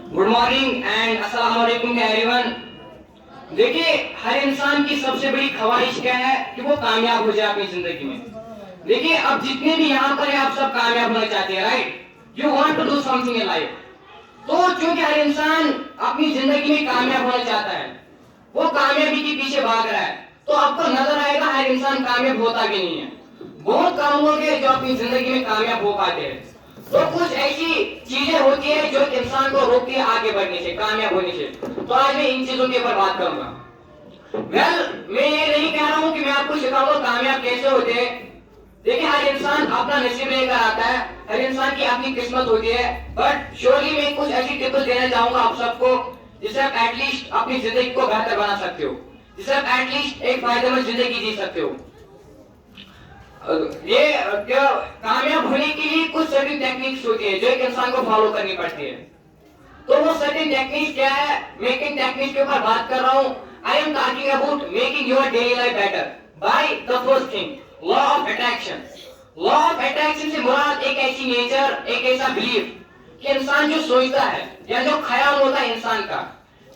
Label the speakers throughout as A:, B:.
A: Good morning and अस्सलाम वालेकुम everyone. देखिए, हर इंसान की सबसे बड़ी ख्वाहिश क्या है कि वो कामयाब हो जाए अपनी जिंदगी में। देखिए, अब जितने भी यहाँ पर हैं, आप सब कामयाब होना चाहते हैं, right? You want to do something in life. तो चूंकि हर इंसान अपनी जिंदगी में कामयाब होना चाहता है, वो कामयाबी के पीछे भाग रहा है, तो आपको नजर आएगा हर इंसान कामयाब होता भी नहीं है। बहुत कम लोग हैं जो अपनी जिंदगी में कामयाब हो पाते हैं। तो कुछ ऐसी चीजें होती है जो इंसान को रोकती है आगे बढ़ने से, कामयाब होने से। तो आज मैं इन चीजों के ऊपर बात करूंगा। मैं ये नहीं कह रहा हूं कि मैं आपको सिखाऊंगा कामयाब कैसे होते हैं। देखिए, हर इंसान अपना नसीब लेकर आता है, हर इंसान की अपनी किस्मत होती है, बट श्योरली मैं कुछ ऐसी टिप्स देना चाहूंगा आप सबको जिससे आप एटलीस्ट अपनी जिंदगी को बेहतर बना सकते हो, जिससे आप एटलीस्ट एक फायदेमंद जिंदगी जी सकते हो। ये कामयाब होने के लिए कुछ सर्टेन टेक्निक्स होती है जो एक इंसान को फॉलो करनी पड़ती है। तो वो सर्टेन टेक्निक्स क्या है, मैं किन टेक्निक्स के ऊपर बात कर रहा हूँ। I am talking about making your daily life better by the first thing, law of attraction. Law of attraction से मुराद एक ऐसी नेचर, एक ऐसा बिलीफ कि इंसान जो सोचता है या जो ख्याल होता है इंसान का,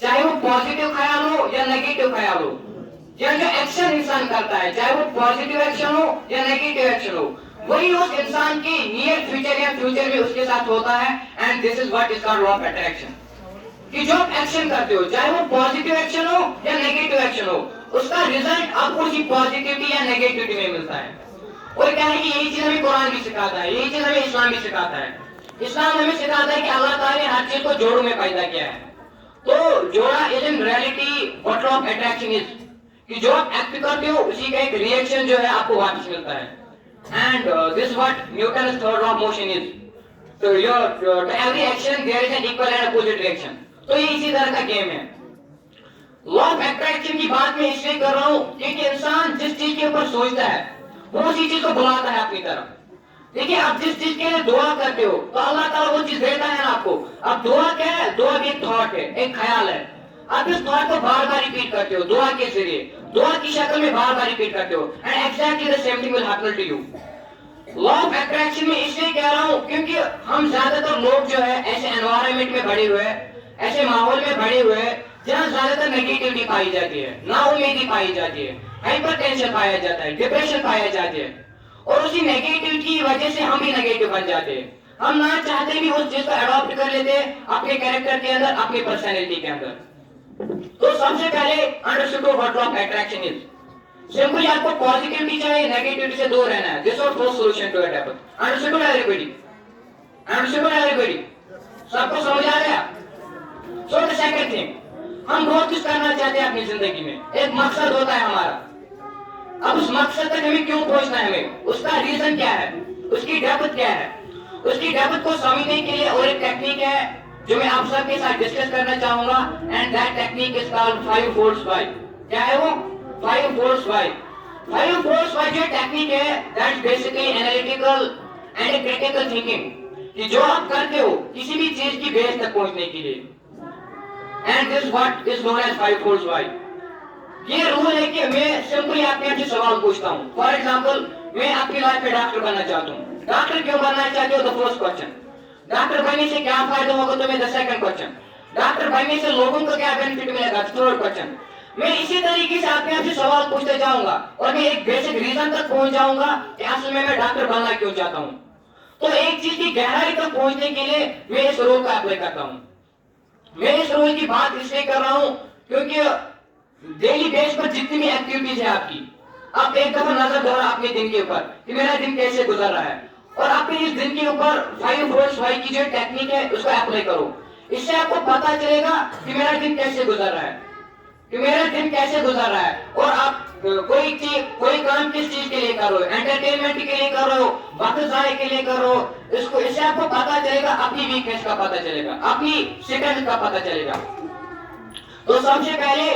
A: चाहे वो पॉजिटिव ख्याल हो या नेगेटिव ख्याल हो, या जो एक्शन इंसान करता है, चाहे वो पॉजिटिव एक्शन हो या नेगेटिव एक्शन हो, वही उस इंसान के नियर फ्यूचर या फ्यूचर में उसके साथ होता है। And this is what is called law of attraction. कि जो आप एक्शन करते हो, चाहे वो पॉजिटिव एक्शन हो या नेगेटिव एक्शन हो, उसका रिजल्ट आपको उसी पॉजिटिविटी या नेगेटिविटी में मिलता है। और क्या है कि यही चीज हमें कुरान भी सिखाता है, यही चीज हमें इस्लाम भी सिखाता है। इस्लाम हमें सिखाता है कि अल्लाह ताला ने हर चीज को जोड़ों में पैदा किया है। तो जोड़ा is in reality what law of attraction is, कि जो आप एक्ट करते हो उसी का एक रिएक्शन जो है आपको वापस मिलता है। And this what Newton third law of motion is, to your every action there is an equal and opposite reaction. तो ये इसी तरह का गेम है। लॉ ऑफ अट्रैक्शन की बात मैं इसलिए कर रहा हूं क्योंकि इंसान जिस चीज के ऊपर सोचता है वो उसी चीज को बुलाता है अपनी तरफ। देखिए, आप जिस चीज के लिए दुआ करते हो तो अल्लाह ताला वो चीज देता है ना आपको। अब दुआ क्या है? दुआ भी एक थॉट है, एक ख्याल है। आप इस थॉट को बार बार रिपीट करते हो दुआ के जरिए, दुआ की शक्ल में बार बार रिपीट करते हो, and exactly the same thing will happen to you. Law of attraction में इसलिए कह रहा हूं क्योंकि हम ज्यादातर लोग जो है ऐसे एनवायरनमेंट में बड़े हुए, ऐसे माहौल में बड़े हुए जहां ज्यादातर नेगेटिविटी पाई जाती है, नाउम्मीदी पाई जाती है, हाइपरटेंशन पाया जाता है, डिप्रेशन पाया जाता है, और उसी नेगेटिविटी की वजह से हम भी नेगेटिव बन जाते हैं। हम ना चाहते भी उस चीज को अडॉप्ट कर लेते हैं अपने कैरेक्टर के अंदर, अपनी पर्सनैलिटी के अंदर। तो सबसे पहले understand what law of attraction is. Simply आपको पॉजिटिविटी चाहिए, नेगेटिविटी से दूर रहना है। This is first solution to it happen. Understand everybody? Understand everybody? सबको समझ आ गया? सो द सेकंड थिंग, हम बहुत कुछ करना चाहते हैं अपनी जिंदगी में, एक मकसद होता है हमारा। अब उस मकसद तक हमें क्यों पहुंचना है, हमें उसका रीजन क्या है, उसकी डेप्थ क्या है। उसकी डेप्थ को समझने के लिए और एक टेक्निक है जो मैं आप सबके साथ डिस्कस करना चाहूंगा, and that technique is called 5 folds why. क्या है वो? 5 फोल्ड्स वाई। 5 फोल्ड्स वाई जो टेक्निक है that is basically analytical and critical thinking, कि जो आप करते हो किसी भी चीज की बेस तक पहुंचने के लिए, and this what is known as 5 folds why. ये रूल है कि मैं सिंपली आपसे सवाल पूछता हूं। फॉर एग्जांपल, मैं आपकी लाइफ में डॉक्टर बनना चाहता हूं। डॉक्टर क्यों बनना चाहते हो? The first question. डॉक्टर बनने से क्या फायदा होगा तुम्हें? The second question. डॉक्टर बनने से लोगों को क्या बेनिफिट मिलेगा? Third question. मैं इसी तरीके से आपसे सवाल पूछते जाऊंगा और मैं एक बेसिक रीजन तक पहुंच जाऊंगा कि असल में मैं डॉक्टर बनना क्यों चाहता हूं। तो एक चीज की गहराई तक पहुंचने के लिए मैं इस रूल का अप्लाई करता हूं। मैं इस रूल की बात इसलिए कर रहा हूं क्योंकि डेली बेस पर जितनी भी एक्टिविटीज है आपकी, आप एक दफा नजर दौड़ा अपने दिन के ऊपर कि मेरा दिन कैसे गुजर रहा है, और अपने इस दिन के ऊपर 5 फोल्ड्स वाई की जो टेक्निक है उसको अप्लाई करो। इससे आपको पता चलेगा कि मेरा दिन कैसे गुजर रहा है, कि मेरा दिन कैसे गुजर रहा है। और आप कोई काम किस चीज के लिए कर रहे हो, एंटरटेनमेंट के लिए कर रहे हो, वक्त जाने के लिए कर रहे हो, इसको इससे आपको पता चलेगा, अपनी वीकनेस का पता चलेगा, अपनी स्ट्रेंथ का पता चलेगा। तो सबसे पहले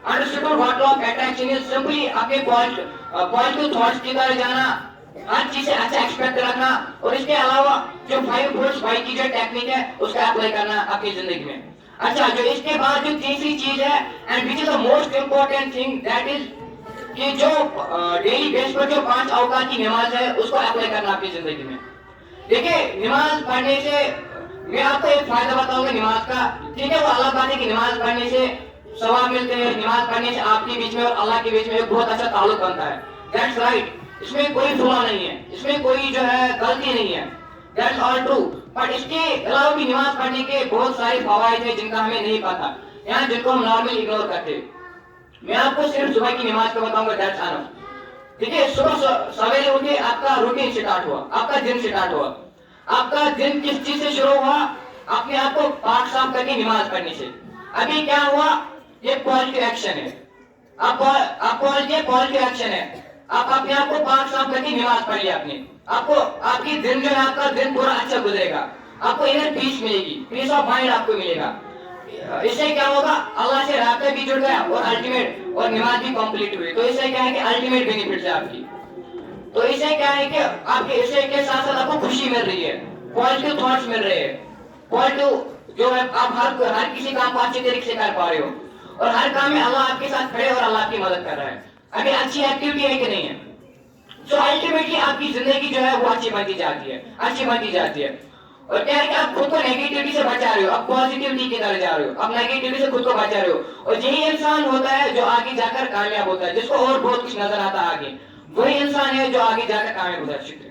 A: understand what law of attraction is, simply अपने पॉजिटिव थॉट्स की तरफ जाना, हर चीज से अच्छा एक्सपेक्ट रखना, और इसके अलावा जो 5 फोल्ड्स वाई की जो टेक्निक है उसका अप्लाई करना अपनी जिंदगी में। अच्छा, जो इसके बाद जो तीसरी चीज है, and which is the most important thing, that is कि जो डेली बेस पर जो 5 औकात की नमाज है उसको अप्लाई करना अपनी जिंदगी में। देखिए, नमाज पढ़ने से मैं आपको एक फायदा बताऊंगा ہوگا نماز کا, ٹھیک ہے, وہ الگ بات ہے کہ نماز پڑھنے سے ثواب ملتے ہیں, نماز پڑھنے سے آپ کے بیچ میں اور اللہ کے بیچ میں ایک بہت اچھا تعلق بنتا ہے. دیٹس رائٹ, اس میں کوئی فلاح نہیں ہے, اس میں کوئی جو ہے غلطی نہیں ہے. That's all true. بٹ اس کے علاوہ بھی نماز پڑھنے کے بہت سارے فوائد ہیں جن کا ہمیں نہیں پتا, یہاں جن کو ہم نارمل اگنور کرتے. میں آپ کو صرف صبح کی نماز کا بتاؤں گا, دیٹس انف. ٹھیک ہے, صبح سویرے اٹھے, آپ کا روٹین سٹارٹ ہوا, آپ کا دن سٹارٹ ہوا. آپ کا دن کس چیز سے شروع ہوا؟ اپنے آپ کو پاک صاف کر کے نماز پڑھنے سے. ابھی کیا ہوا؟ یہ پازیٹیو ایکشن ہے. آپ پازیٹیو ایکشن ہے. آپ اپنے آپ کو پاک صاف کر کے نماز پڑھ لیا آپ نے. آپ کو آپ کی دن جو ہے, آپ کا دن پورا اچھا گزرے گا. آپ کو انر پیس ملے گی, پیس آف مائنڈ آپ کو ملے گا. اس سے کیا ہوگا؟ اللہ سے رابطہ بھی جڑ گیا اور الٹیمیٹ, اور نماز بھی کمپلیٹ ہوئی. تو اس سے کیا ہے کہ الٹیمیٹ بینیفٹ ہے آپ کی. تو اس سے کیا ہے کہ آپ کے اس سے کے ساتھ ساتھ آپ کو خوشی مل رہی ہے, پازیٹیو تھاٹس مل رہے ہیں, پازیٹیو جو ہے آپ ہر کسی کام کو اچھے طریقے سے کر پا رہے ہو, اور ہر کام میں اللہ آپ کے ساتھ کھڑے اور اللہ آپ کی مدد کر رہا ہے. ابھی اچھی ایکٹیویٹی ہے کہ نہیں ہے؟ جو الٹیمیٹلی آپ کی زندگی جو ہے وہ اچھی بنتی جاتی ہے, اچھی بنتی جاتی ہے. اور کیا ہے کہ آپ خود کو نیگیٹیوٹی سے بچا رہے ہو, آپ پازیٹیوٹی کی طرف جا رہے ہو, آپ نیگیٹیوٹی سے خود کو بچا رہے ہو. اور یہی انسان ہوتا ہے جو آگے جا کر کامیاب ہوتا ہے, جس کو اور بہت کچھ نظر آتا ہے آگے. وہی انسان ہے جو آگے جا کر کامیاب ہوتا ہے. شکریہ.